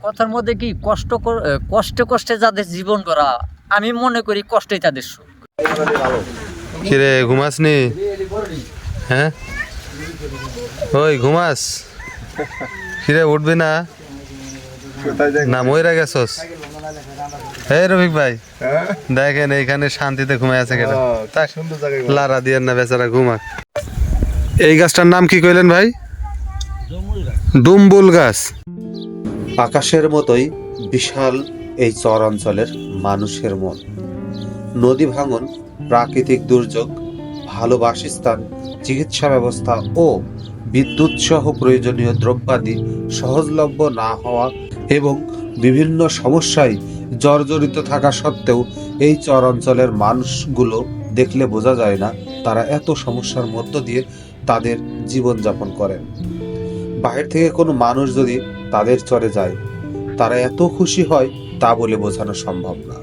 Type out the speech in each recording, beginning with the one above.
কথার মধ্যে কি কষ্টে কষ্টে যাদের জীবন করা, আমি মনে করি কষ্টই তাদের সুখ। কিরে ঘুমাসনি? হ্যাঁ ওই ঘুমাস? কিরে উঠবি না? না মইরা গেছস? এই রফিক ভাই দেখেন এইখানে শান্তিতে ঘুমাই আছে কেন? লারা দিয়ে না বেচারা ঘুমাক। এই গাছটার নাম কি কইলেন ভাই? ডুমবুল গাছ। আকাশের মতোই বিশাল এই চর অঞ্চলের মানুষের মন। নদী ভাঙন, প্রাকৃতিক দুর্যোগ, ভালো বাসস্থান, চিকিৎসা ব্যবস্থা ও বিদ্যুৎ সহ প্রয়োজনীয় দ্রব্যাদি সহজলভ্য না হওয়া এবং বিভিন্ন সমস্যায় জর্জরিত থাকা সত্ত্বেও এই চর অঞ্চলের মানুষগুলো দেখলে বোঝা যায় না তারা এত সমস্যার মধ্য দিয়ে তাদের জীবনযাপন করেন। বাহির থেকে কোনো মানুষ যদি তাদের চরে যায় তারা এত খুশি হয় তা বলে বোঝানো সম্ভব না।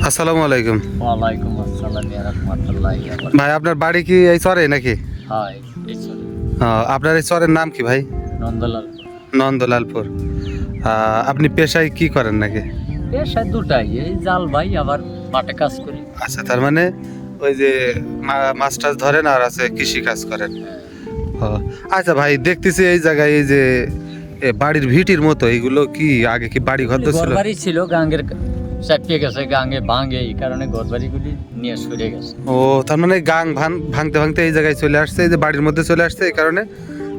আসসালামু আলাইকুম। ওয়ালাইকুম আসসালাম ওয়া রাহমাতুল্লাহি ওয়া বারাকাতুহু। ভাই আপনার বাড়ি কি এই চরে নাকি? হ্যাঁ, এই চলে আপনার এই চরের নাম কি ভাই? নন্দলাল। নন্দলালপুর। আপনি পেশায় কি করেন নাকি? পেশা দুটাই, এই জাল ভাই, আবার মাঠে কাজ করি। আচ্ছা, তার মানে ওই যে মাছ টাছ ধরেন আর আছে কৃষি কাজ করেন। আচ্ছা ভাই, দেখতেছি এই জায়গায় এই যে বাড়ির ভিটির মতো, এইগুলো কি আগে কি বাড়ি ঘর তো ছিল? ঘরবাড়ি ছিল, গাঙ্গের চাপিয়ে গেছে, গাঙ্গে ভাঙে, এই কারণে ঘরবাড়িগুলি নিয়ে সরে গেছে। ও, তার মানে গাং ভাঙতে ভাঙতে এই জায়গায় চলে আসছে, এই যে বাড়ির মধ্যে চলে আসছে, এই কারণে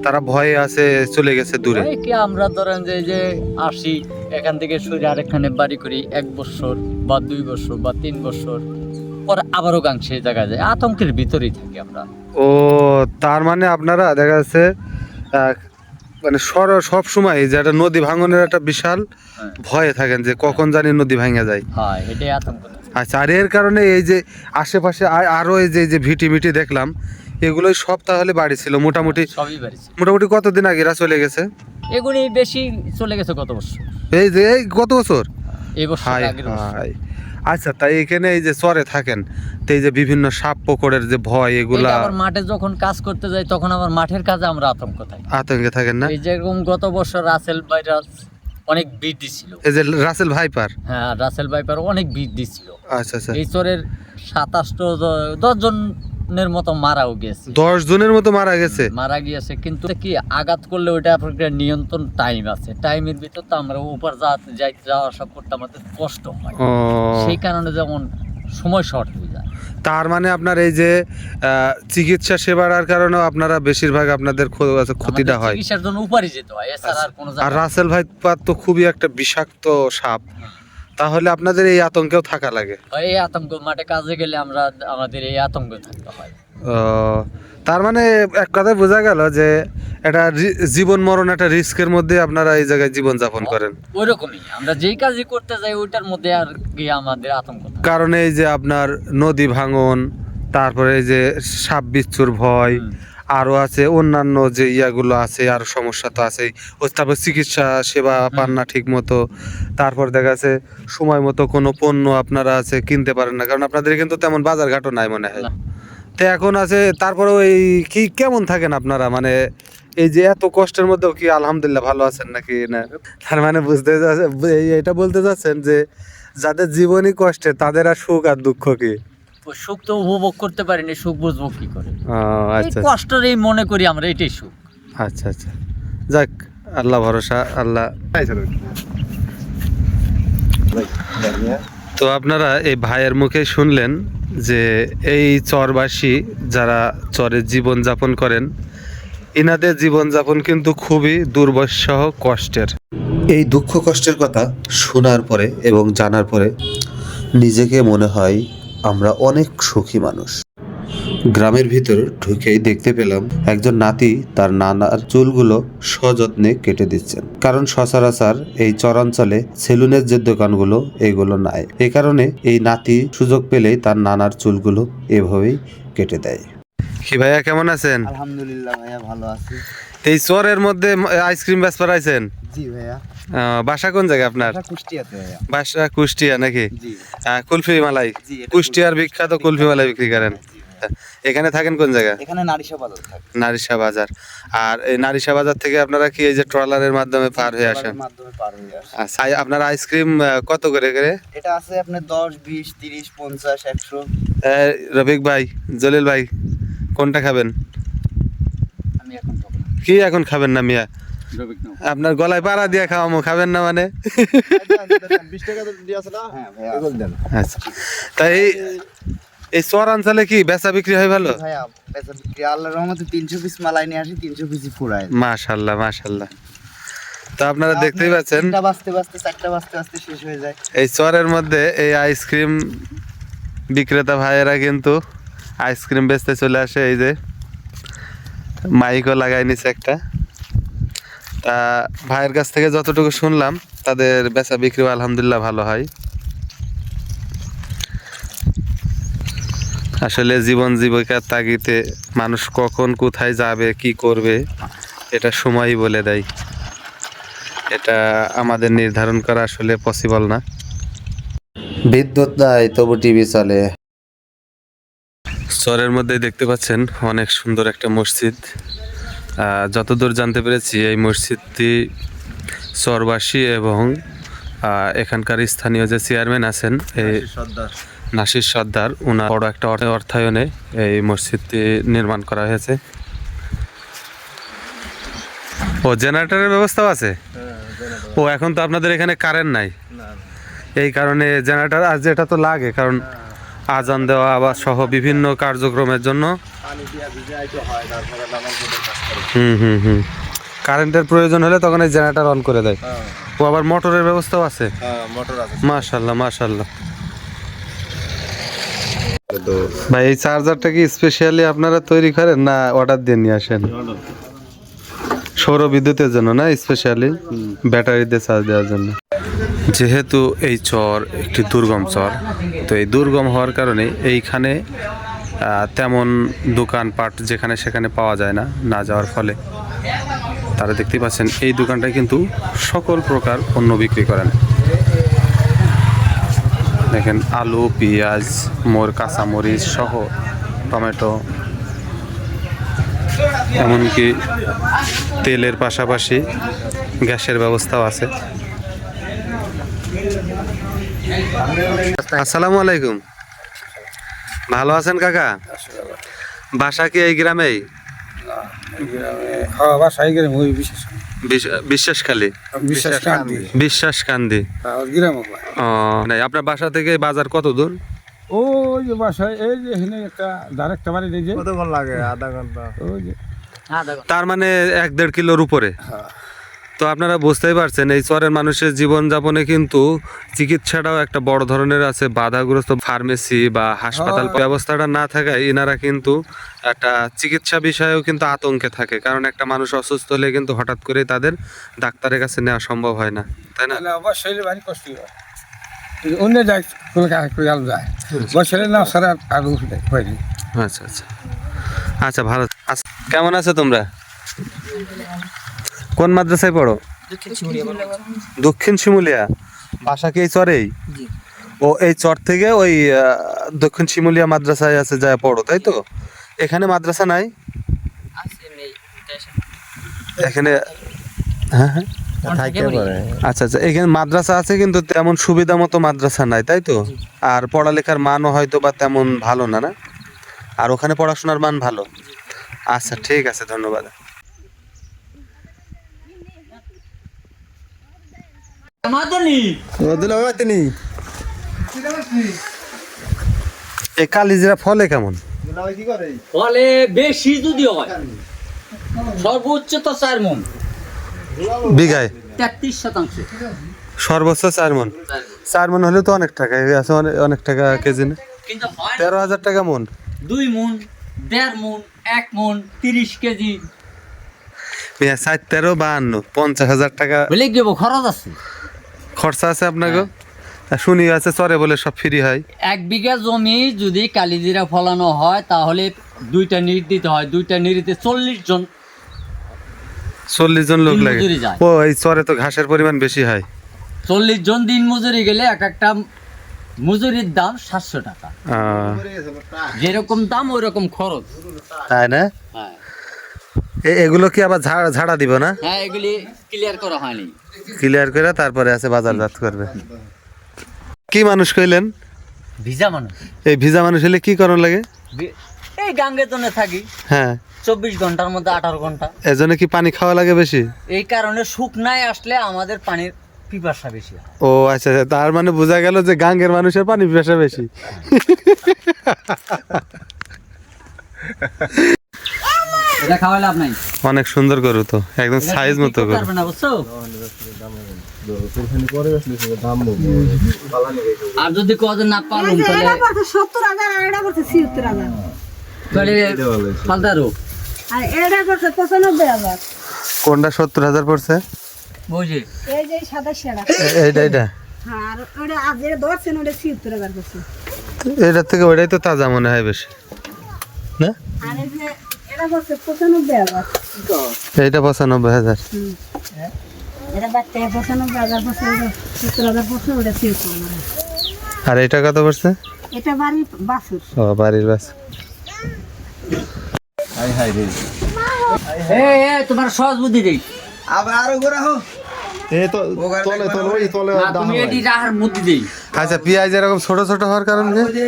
তারা ভয়ে আছে, চলে গেছে দূরে। এই কি আমরা ধরেন যে আসি এখান থেকে সরে আরেকখানে বাড়ি করি, 1 বছর বা 2 বছর বা 3 বছর পরে আবারও গাং সেই জায়গায় যায়, আতঙ্কের ভিতরেই থাকি আমরা। ও, তার মানে আপনারা দেখা যাচ্ছে মানে সব সময় যে একটা নদী ভাঙনের একটা বিশাল ভয়ে থাকেন যে কখন জানি নদী ভাঙা যায়। হ্যাঁ, এটাই আতঙ্ক। আচ্ছা, আর এর কারণে এই যে আশেপাশে আরো এই যে ভিটি মিটি দেখলাম, এগুলোই সব তাহলে বাড়ি ছিল মোটামুটি? সবই বাড়ি ছিল। মোটামুটি কতদিন আগে এরা চলে গেছে? এগুলি বেশি চলে গেছে কত বছর, এই যে এই গত বছর? এই বছর হাই আগের বছর। হাই। আচ্ছা, তাই এখানে এই যে চরে থাকেন, তো এই যে বিভিন্ন সাপ পোকড়ের যে ভয়, এগুলা আবার মাঠে যখন কাজ করতে যাই তখন আবার মাঠের কাজে আমরা আতঙ্ক থাকি। আতঙ্কে থাকেন না? এই যেরকম গত বছর রাসেল ভাইরাস অনেক বৃদ্ধি ছিল। এই যে রাসেল ভাইপার। হ্যাঁ, রাসেল ভাইপার অনেক বৃদ্ধি ছিল। আচ্ছা আচ্ছা। এই চরের 10 জনের মতো মারাও গেছে। 10 জনের মতো মারা গেছে? মারা গিয়েছে, কিন্তু কি আঘাত করলে ওইটা আপনার নিয়ন্ত্রণ টাইম আছে, টাইমের ভিতর তো আমরা উপর যাওয়া আসা করতে আমাদের কষ্ট হয়, সেই কারণে যেমন সময় শর্ট হয়ে যায়। তার মানে আপনার এই যে চিকিৎসা সেবার কারণেও আপনারা বেশিরভাগ আপনাদের ক্ষতিটা হয়, চিকিৎসার জন্য উপরে যেতে হয়, এছাড়া আর কোনো আর রাসেল ভাইপার তো খুবই একটা বিষাক্ত সাপ, তাহলে আপনাদের এই আতঙ্কেও থাকা লাগে। এই আতঙ্ক, মাঠে কাজে গেলে আমাদের এই আতঙ্ক থাকতে হয়। তার মানে এক কথায় বোঝা গেল যে এটা জীবন মরণ একটা রিস্কের মধ্যে আপনারা এই জায়গায় জীবন যাপন করেন। ওইরকমই আমরা যেই কাজই করতে যাই ওইটার মধ্যে আর কি আমাদের আতঙ্ক থাকে। কারণ এই যে আপনার নদী ভাঙন, তারপরে এই যে সাপ বিচ্ছুর ভয়, আরো আছে অন্যান্য যে ইয়াগুলো আছে, আর সমস্যা তো আছেই। তারপর চিকিৎসা সেবা পান না ঠিক মতো, তারপর দেখা যাচ্ছে সময় মতো কোনো পণ্য আপনারা আছে কিনতে পারেন না, কারণ আপনাদের কিন্তু তেমন বাজার ঘাটও নাই মনে হয়। তো এখন আছে, তারপরে ওই কি কেমন থাকেন আপনারা, মানে এই যে এত কষ্টের মধ্যেও কি আলহামদুলিল্লাহ ভালো আছেন নাকি না? তার মানে বুঝতে এটা বলতে চাচ্ছেন যে যাদের জীবনই কষ্টে তাদের আর সুখ আর দুঃখ কি? সুখ তো উপভোগ করতে পারিনি, সুখ বুঝবো কি করে? আচ্ছা, কষ্টেরই মনে করি আমরা এটাই সুখ। আচ্ছা আচ্ছা, যাক, আল্লাহ ভরসা, আল্লাহ। তো আপনারা এই ভাইয়ের মুখে শুনলেন যে এই চরবাসী যারা চরে জীবন যাপন করেন, ইনাদের জীবনযাপন কিন্তু খুবই দুর্বসহ কষ্টের। এই দুঃখ কষ্টের কথা শোনার পরে এবং জানার পরে নিজেকে মনে হয় আমরা অনেক সুখী মানুষ। গ্রামের ভিতর ঢুকেই দেখতে পেলাম একজন নাতি তার নানার চুলগুলো সযত্নে কেটে দিচ্ছেন, কারণ সচরাচর এই চরাঞ্চলে সেলুনের যে দোকানগুলো এগুলো নাই, এই কারণে এই নাতি সুযোগ পেলেই তার নানার চুলগুলো এভাবেই কেটে দেয়। কি ভাইয়া, কেমন আছেন? আলহামদুলিল্লাহ ভাইয়া, ভালো আছি। এই চরের মধ্যে আইসক্রিম বেচবার আইছেন? জি ভাইয়া। বাসা কোন জায়গায় আপনার? কুষ্টিয়াতে ভাইয়া। বাসা কুষ্টিয়া নাকি? জি। কুলফি মালাই, জি, এটা কুষ্টিয়ার বিখ্যাত কুলফি মালাই বিক্রি করেন? জি ভাইয়া। এখানে থাকেন কোন জায়গা? এখানে নারিশা বাজার থাকে। নারিশা বাজার। আর এই নারিশা বাজার থেকে আপনারা কি এই যে ট্রলারের মাধ্যমে পার হয়ে আসেন? ট্রলারের মাধ্যমে পার হয়ে আসে। আচ্ছা, আপনার আইসক্রিম কত করে করে? এটা আছে আপনার 10, 20, 30, 50, 100। রফিক ভাই, জলিল ভাই, কোনটা খাবেন? আমি এখন খাবো না। কি এখন খাবেন না মিয়া? রবিক নাও। আপনার গলায় পাড়া দিয়ে খাওয়ামো, খাবেন না মানে? 20 টাকা তো দিয়ে আছে না? হ্যাঁ ভাইয়া, এগুলো দেন। আচ্ছা, তাই এই চর অঞ্চলে কি বেচা বিক্রি হয় ভালো? ভাইয়া বেচা বিক্রি আল্লাহর রহমতে 300 পিস মালাই নিয়ে আসি, 300 পিসই ফুরায়। মাশাআল্লাহ মাশাআল্লাহ। তো আপনারা দেখতেই পাচ্ছেন 3টা বাজতে বাজতে 4টা বাজতে বাজতে শেষ হয়ে যায়। এই চরের মধ্যে এই আইসক্রিম বিক্রেতা ভাইয়েরা কিন্তু আইসক্রিম বেচতে চলে আসে। এই যে মাইকও লাগাই নিছে একটা। তা ভাইয়ের কাছ থেকে যতটুকু শুনলাম তাদের বেচা বিক্রি আলহামদুলিল্লাহ ভালো হয়। আসলে জীবন জীবিকার তাগিদে মানুষ কখন কোথায় যাবে কি করবে এটা সময়ই বলে দেয়। এটা আমাদের নির্ধারণ করা আসলে পসিবল না। বিদ্যুৎ নাই তবু টিভি চলে। চরের মধ্যে দেখতে পাচ্ছেন অনেক সুন্দর একটা মসজিদ। যতদূর জানতে পেরেছি এই মসজিদটি চরবাসী এবং এখানকার স্থানীয় যে চেয়ারম্যান আছেন এই নাসির সর্দার, ওনার বড় একটা অর্থায়নে এই মসজিদটি নির্মাণ করা হয়েছে। ও জেনারেটরের ব্যবস্থাও আছে? ও এখন তো আপনাদের এখানে কারেন্ট নাই, এই কারণে জেনারেটর আজ যেটা তো লাগে, কারণ আজান দেওয়া বা সহ বিভিন্ন কার্যক্রমের জন্য। কারেন্টের প্রয়োজন হলে তখন এই জেনারেটর অন করে দেয়। ও আবার মোটরের ব্যবস্থাও আছে? মাশাআল্লাহ মাশাআল্লাহ। ভাই এই চার্জারটা কি স্পেশালি আপনারা তৈরি করেন না অর্ডার দিয়ে নিয়ে আসেন? সৌর বিদ্যুতের জন্য না, স্পেশালি ব্যাটারি দিয়ে চার্জ দেওয়ার জন্য। যেহেতু এই চর একটি দুর্গম চর, তো এই দুর্গম হওয়ার কারণে এইখানে তেমন দোকানপাট যেখানে সেখানে পাওয়া যায় না, না যাওয়ার ফলে তারা দেখতে পাচ্ছেন এই দোকানটায় কিন্তু সকল প্রকার পণ্য বিক্রি করেন। দেখেন আলু, পেঁয়াজ, কাঁচামরিচ সহ টমেটো, এমনকি তেলের পাশাপাশি গ্যাসের ব্যবস্থাও আছে। আসসালামু আলাইকুম, ভালো আছেন কাকা? বাসা কি এই গ্রামেই? বিশ্বাসখালী। বিশ্বাসকান্দি। ও নাই, আপনার বাসা থেকে বাজার কত দূর? ওই যে বাসায় এই যে এখানে একটা আরেকটা বাড়ি এই যে কতক্ষণ লাগে? আধা ঘন্টা। ওই যে তার মানে 1-1.5 কিলোর উপরে। তো আপনারা বুঝতেই পারছেন এই চরের মানুষের জীবন যাপনে কিন্তু চিকিৎসাটাও একটা বড় ধরনের আছে বাধাগ্রস্ত। ফার্মেসি বা হাসপাতাল ব্যবস্থাটা না থাকায় এনারা কিন্তু একটা চিকিৎসা বিষয়েও কিন্তু আতঙ্কে থাকে, কারণ একটা মানুষ অসুস্থ হলে কিন্তু হঠাৎ করে তাদের ডাক্তারের কাছে নেওয়া সম্ভব হয় না, তাই না? তাহলে অবশ্যই ভারী কষ্ট হয়। অন্য যায় কোনো কাজ করে আলো যায় বসলে না সারা আর হয়নি। আচ্ছা আচ্ছা আচ্ছা, ভালো। আচ্ছা, কেমন আছো তোমরা? কোন মাদ্রাসায় পড়ো? দক্ষিণ শিমুলিয়া। বাসা কি এই চরেই? ও এই চর থেকে ওই দক্ষিণ শিমুলিয়া মাদ্রাসায় আছে যায় পড়ো, তাই তো? এখানে মাদ্রাসা নাই? এখানে হ্যাঁ হ্যাঁ আচ্ছা আচ্ছা, এখানে মাদ্রাসা আছে কিন্তু তেমন সুবিধা মতো মাদ্রাসা নাই, তাই তো? আর পড়ালেখার মানও হয়তো বা তেমন ভালো না, না? আর ওখানে পড়াশোনার মান ভালো? আচ্ছা ঠিক আছে, ধন্যবাদ। এই কালিজিরা ফলে কেমন? ফলে বেশি যদি হয় সর্বোচ্চ তো 4 মণ, বিঘায় 33%। সর্বোচ্চ 4 মণ। 4 মণ হলে তো অনেক টাকা আছে, অনেক টাকা কেজি না? কিন্তু হয় 13,000 টাকা মণ। 2 মণ, 1.5 মণ, 1 মণ, 30 কেজি 4, 13, 52, 50,000 টাকা বলে দেব। খরচ আছে, খরচা আছে আপনাকে? শুনি আছে চরে বলে সব ফ্রি হয়। 1 বিঘা জমি যদি কালিজিরা ফলানো হয় তাহলে 2টা নির দিতে হয়। 2টা নিরিতে 40 জন 40 জন লোক লাগে। দিনমজুরি যায়। ও এই চরে তো ঘাসের পরিমাণ বেশি হয়। 40 জন দিন মজুরি গেলে এক একটা মজুরির দাম 700 টাকা, যেরকম দাম ওই রকম খরচ। তাই না? হ্যাঁ এগুলো কি আবার ঝাড়া দিব না? হ্যাঁ, এগুলি ক্লিয়ার করা হয়নি। ক্লিয়ার করে তারপরে আছে বাজারজাত করবে। কি মানুষ কইলেন? ভিজা মানুষ। এই ভিজা মানুষ হলে কি করণ লাগে? এই গাঙ্গে তো থাকি হ্যাঁ, 24 ঘন্টার মধ্যে 18 ঘন্টা। এজন্য কি পানি খাওয়া লাগে বেশি? এই কারণে শুকনায় আসলে আমাদের পানির পিপাসা বেশি হয়। ও আচ্ছা আচ্ছা, তার মানে বোঝা গেল যে গাঙ্গের মানুষের পানি পিপাসা বেশি। এটা খাওয়াই লাভ নাই। অনেক সুন্দর গরু তো, একদম সাইজ মতো গরু। পারবে না, বুঝছো? আর যদি কদিন না পারুন তাহলে এটা পড়ছে 70,000 আর এটা পড়ছে 76,000 তাহলে ফালদারো। আর এটা পড়ছে 95,000। কোনটা 70,000 পড়ছে? বুঝি এই যে সাদা সেরা। এইটা হ্যাঁ, আর ওটা আজ যেটা ধরছেন ওটা 76,000 পড়ছে। এটার থেকে ওইটাই তো তাজা মনে হয় বেশি না? আর এই যে এটা পড়ছে 95,000। এইটা 95,000। এটা বাচ্চা 95,000 পড়ছে, ওটা 70,000 পড়ছে, ওটা 76,000। আর এটা কত পড়ছে? এটা বাড়ি বাছুর। ও বাড়ির বাস। তোমার সহজ বুদ্ধি দেই। আবার আরো করে হো না, তুমি এটি রাহার বুদ্ধি দেই। আচ্ছা, পেঁয়াজ এরকম ছোট ছোট হওয়ার কারণ কি? ওই যে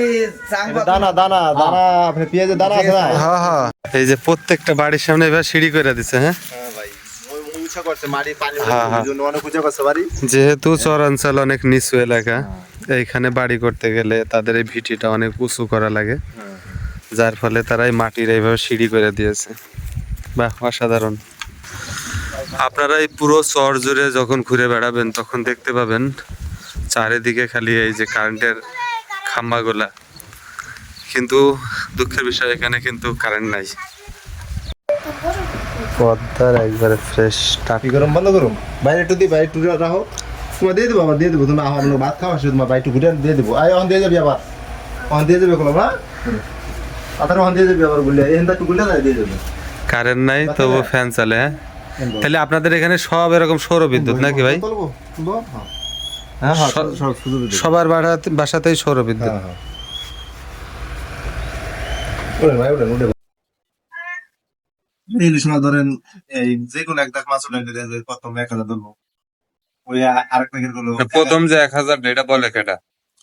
চাংবা দানা দানা দানা আপনি পেঁয়াজের দানা আছে না? হ্যাঁ হ্যাঁ, এই যে প্রত্যেকটা বাড়ির সামনে এবার সিঁড়ি করে দিছে। হ্যাঁ হ্যাঁ ভাই, ওই উঁচা করছে মাটি পানি হ্যাঁ, হ্যাঁ। ওই জন্য অনেক উঁচা করছে বাড়ি। যেহেতু চরাঞ্চল অনেক নিচু এলাকা, এইখানে বাড়ি করতে গেলে তাদের এই ভিটিটা অনেক উঁচু করা লাগে, যার ফলে তারা এই মাটির এইভাবে সিঁড়ি করে দিয়েছে। বাহ, অসাধারণ। আপনারা এই পুরো চর জুড়ে যখন ঘুরে বেড়াবেন তখন দেখতে পাবেন চারিদিকে খালি এই যে কারেন্টের খাম্বাগুলা, কিন্তু দুঃখের বিষয় এখানে কিন্তু কারেন্ট নাই। পদ্মার একবারে ফ্রেশ কি গরম বন্ধ করুন, বাইরে একটু দিই, বাইরে একটু রাখো, তোমার দিয়ে দেবো, আবার দিয়ে দেবো। তুমি আমরা ভাত খাওয়া আসলে তোমার বাইরে একটু ঘুরে দিয়ে দেবো। আয় অন দিয়ে যাবি, আবার অন দিয়ে যাবে কোনো না, তাড়াতাড়ি অন দিয়ে যাবি, আবার বললে এই একটু গুলে দিয়ে যাবে। কারেন্ট নাই তবু ফ্যান চলে। হ্যাঁ, তাহলে আপনাদের এখানে সব এরকম সৌর বিদ্যুৎ নাকি ভাই? হ্যাঁ হ্যাঁ, সব শুধু সবার বাসাতেই সৌর বিদ্যুৎ। হ্যাঁ হ্যাঁ, ওরে ভাই ওরে উঠে ইলিশ মাছ ধরেন, এই যে কোনো এক দাগ মাছ উঠে প্রথম 1,000 ধরবো, ওই আরেক প্যাকেট গুলো প্রথম যে 1000 এটা বলে কেটা?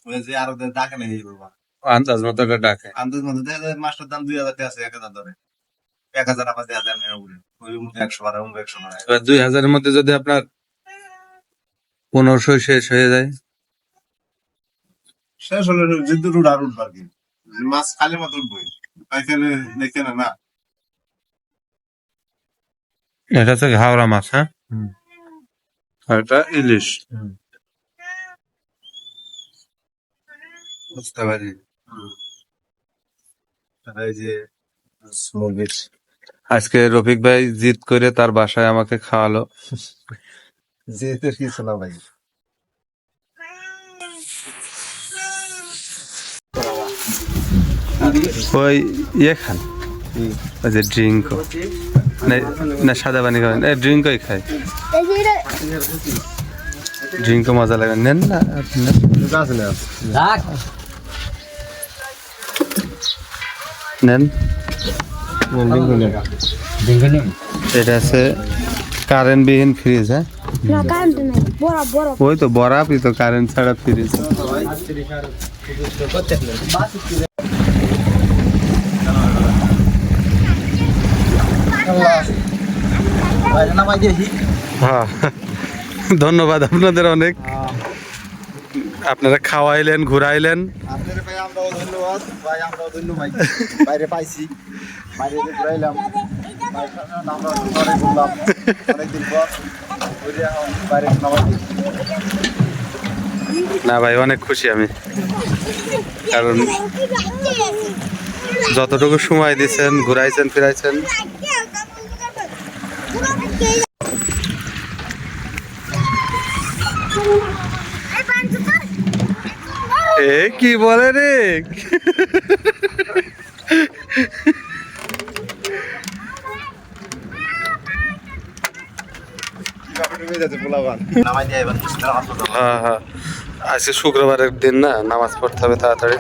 ওই যে আরো ডাকে না এই বাবা আন্দাজ মতো এটা ডাকে। আন্দাজ মধ্যে দেখা যায় মাছটার দাম 2,000 টাকা আছে, 1,000 ধরে 1,000 আবার 2,000 নেওয়া বলে ওই 100 বাড়া 100 বাড়া। এবার 2000 এর মধ্যে যদি আপনার 1500 শেষ হয়ে যায়, শেষ হলে জিদ্দু রুড আর উঠবো আর কি, মাছ খালি মতো উঠবই, পাইকারে দেখে না না। এটা হচ্ছে ঘাওড়া মাছ। হ্যাঁ, আর এটা ইলিশ। বুঝতে পারি। এই যে মুরগির আজকে রফিক ভাই জিদ করে তার বাসায় আমাকে খাওয়ালো। যেতে কিছু না ভাই, ওই ইয়ে খান, ওই যে ড্রিঙ্ক না সাদা পানি খাবেন? ড্রিঙ্কই খাই, এই যে এটা ড্রিঙ্কও মজা লাগে। নেন না আপনি, নেন। আছে না রাখ। নেন। দেখেনি এটা আছে কারেন্ট বিহীন ফ্রিজ। হ্যাঁ, না কারেন্ট নেই, বড় বড়। ওই তো বরাবরই তো কারেন্ট ছাড়া ফ্রিজ। বাইরে নামাই দিয়ে হ্যাঁ, ধন্যবাদ আপনাদের অনেক। আপনারা খাওয়াইলেন, ঘুরাইলেন। আপনার ভাই আমরাও ধন্যবাদ ভাই, আমরাও ধন্যবাদ বাইরে পাইছি, বাইরে যে ঘুরাইলাম, আমরা ঘরে ঘুরলাম অনেকদিন পর, ঘুরে এখন বাইরে নামাই দিই। না ভাই, অনেক খুশি আমি, কারণ যতটুকু সময় দিয়েছেন, ঘুরাইছেন, ফিরাইছেন। এ কি বলে রে? নামাই দিয়ে এবার হ্যাঁ হ্যাঁ, আজকে শুক্রবারের দিন না, নামাজ পড়তে হবে তাড়াতাড়ি।